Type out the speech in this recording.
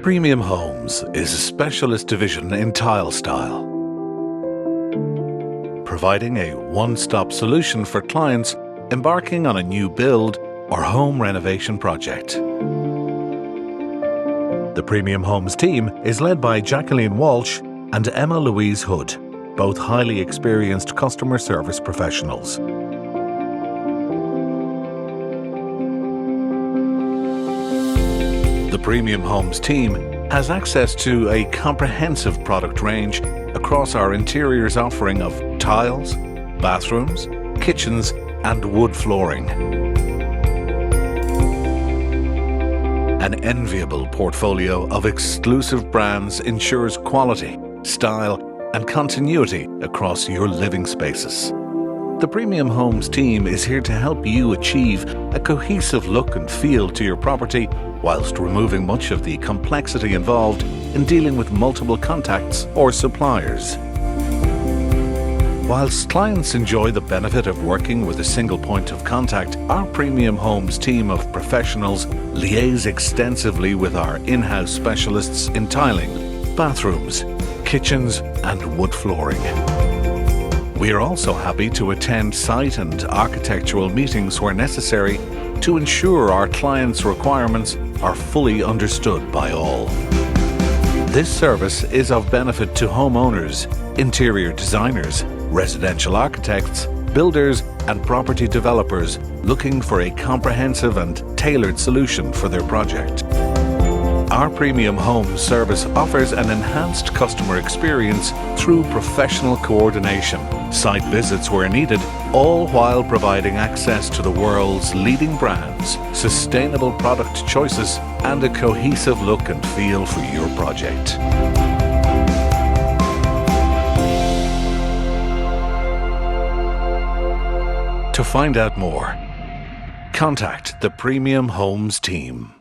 Premium Homes is a specialist division in TileStyle, providing a one-stop solution for clients embarking on a new build or home renovation project. The Premium Homes team is led by Jacqueline Walsh and Emma Louise Hood, both highly experienced customer service professionals. The Premium Homes team has access to a comprehensive product range across our interiors offering of tiles, bathrooms, kitchens and wood flooring. An enviable portfolio of exclusive brands ensures quality, style and continuity across your living spaces. The Premium Homes team is here to help you achieve a cohesive look and feel to your property whilst removing much of the complexity involved in dealing with multiple contacts or suppliers. Whilst clients enjoy the benefit of working with a single point of contact, our Premium Homes team of professionals liaise extensively with our in-house specialists in tiling, bathrooms, kitchens and wood flooring. We are also happy to attend site and architectural meetings where necessary to ensure our clients' requirements are fully understood by all. This service is of benefit to homeowners, interior designers, residential architects, builders and property developers looking for a comprehensive and tailored solution for their project. Our Premium Homes service offers an enhanced customer experience through professional coordination, site visits where needed, all while providing access to the world's leading brands, sustainable product choices and a cohesive look and feel for your project. To find out more, contact the Premium Homes team.